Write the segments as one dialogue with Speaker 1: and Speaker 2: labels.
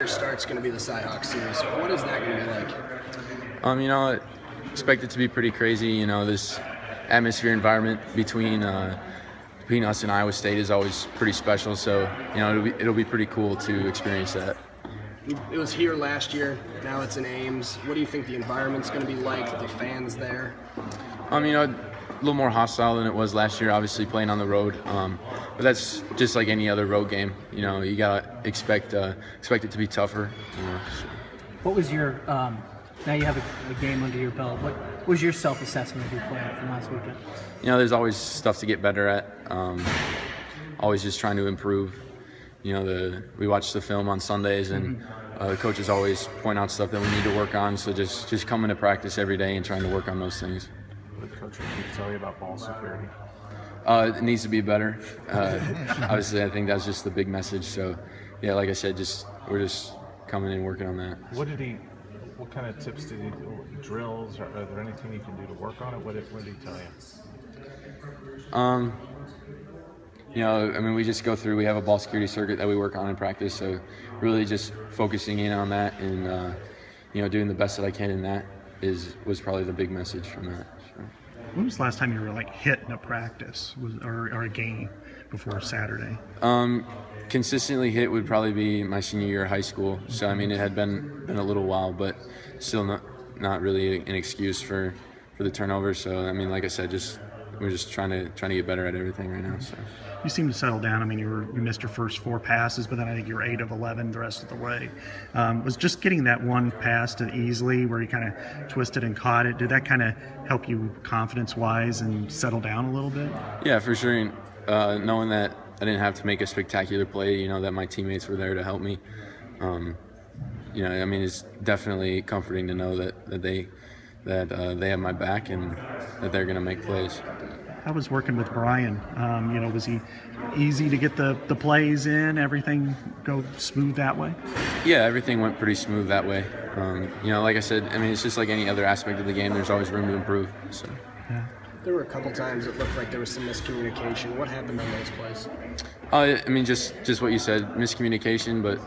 Speaker 1: Start's going to be the Cyhawk series. What is that going to be like?
Speaker 2: I expect it to be pretty crazy. This atmosphere environment between us and Iowa State is always pretty special. So, it'll be pretty cool to experience that.
Speaker 1: It was here last year. Now it's in Ames. What do you think the environment's going to be like? The fans there?
Speaker 2: A little more hostile than it was last year. Obviously, playing on the road, but that's just like any other road game. You gotta expect it to be tougher.
Speaker 3: What was your now you have a game under your belt? What was your self-assessment of your play from last weekend?
Speaker 2: There's always stuff to get better at. Always just trying to improve. We watch the film on Sundays, and the coaches always point out stuff that we need to work on. So just coming to practice every day and trying to work on those things.
Speaker 4: What did Coach O'Keefe tell you about ball security?
Speaker 2: It needs to be better. Obviously, I think that's just the big message. So, yeah, like I said, we're just coming in working on that.
Speaker 4: What kind of tips did he do? Drills? Are there anything you can do to work on it? What did he tell you?
Speaker 2: We just go through. We have a ball security circuit that we work on in practice. So, really just focusing in on that and doing the best that I can in that was probably the big message from that. So.
Speaker 5: When was the last time you were hit in a practice or a game before Saturday?
Speaker 2: Consistently hit would probably be my senior year of high school. So it had been a little while, but still not really an excuse for the turnover. So like I said, we're just trying to get better at everything right now. So.
Speaker 5: You seem to settle down. You missed your first 4 passes, but then I think you were 8 of 11 the rest of the way. Was just getting that one pass to Easley where you kind of twisted and caught it, did that kind of help you confidence-wise and settle down a little bit?
Speaker 2: Yeah, for sure. Knowing that I didn't have to make a spectacular play, that my teammates were there to help me. It's definitely comforting to know that they have my back and that they're going to make plays.
Speaker 5: How was working with Brian? Was he easy to get the plays in? Everything go smooth that way?
Speaker 2: Yeah, everything went pretty smooth that way. Like I said, it's just like any other aspect of the game. There's always room to improve. So.
Speaker 5: Yeah.
Speaker 1: There were a couple times it looked like there was some miscommunication. What happened on those plays?
Speaker 2: Just what you said, miscommunication. But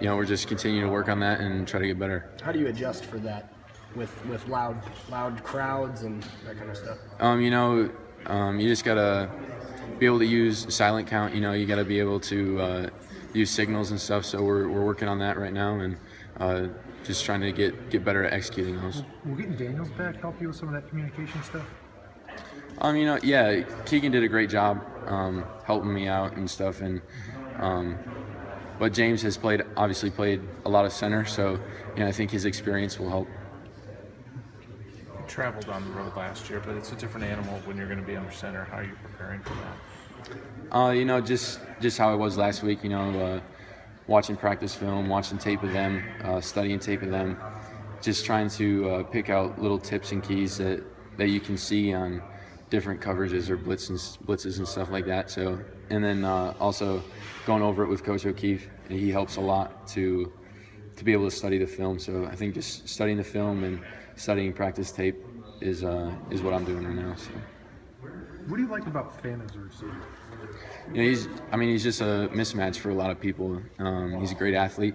Speaker 2: we're just continuing to work on that and try to get better.
Speaker 1: How do you adjust for that? With loud crowds and that kind of stuff.
Speaker 2: You just gotta be able to use silent count. You gotta be able to use signals and stuff. So we're working on that right now and just trying to get better at executing those.
Speaker 6: Will getting Daniels back help you with some of that communication stuff?
Speaker 2: Yeah, Keegan did a great job helping me out and stuff, and but James has obviously played a lot of center, so I think his experience will help.
Speaker 4: Traveled on the road last year, but it's a different animal when you're going to be under center. How are you preparing for that?
Speaker 2: Just how it was last week. Watching practice film, watching tape of them, studying tape of them, just trying to pick out little tips and keys that you can see on different coverages or blitzes and stuff like that. So, and then also going over it with Coach O'Keefe, he helps a lot to be able to study the film. So I think just studying the film and studying practice tape is what I'm doing right now. So.
Speaker 6: What do you like about Finn as a receiver?
Speaker 2: He's just a mismatch for a lot of people. He's a great athlete,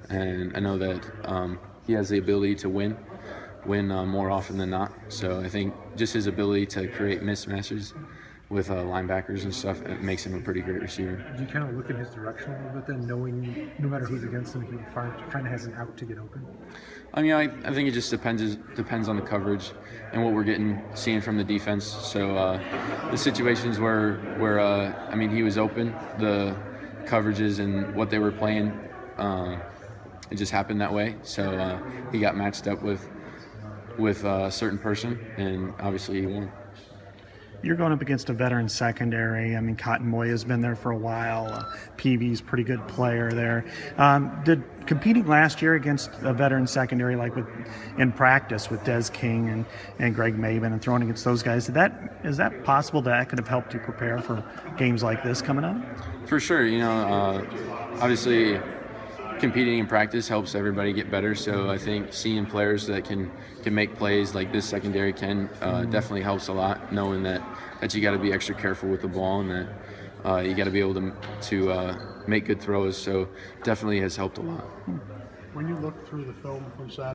Speaker 2: and I know that he has the ability to win more often than not. So I think just his ability to create mismatches with linebackers and stuff, it makes him a pretty great receiver.
Speaker 6: Do you kind of look in his direction a little bit then, knowing no matter who's against him, he kind of has an out to get open?
Speaker 2: I think it just depends on the coverage and what we're seeing from the defense. So the situations where he was open, the coverages and what they were playing, it just happened that way. So he got matched up with a certain person, and obviously he won.
Speaker 5: You're going up against a veteran secondary. Cotton Moya's been there for a while. Peavy's a pretty good player there. Did competing last year against a veteran secondary, in practice with Des King and Greg Maben and throwing against those guys, is that possible that could have helped you prepare for games like this coming up?
Speaker 2: For sure. Obviously competing in practice helps everybody get better. So I think seeing players that can make plays like this secondary can definitely helps a lot. Knowing that you got to be extra careful with the ball and that you got to be able to make good throws. So definitely has helped a lot.
Speaker 7: When you look through the film from Saturday,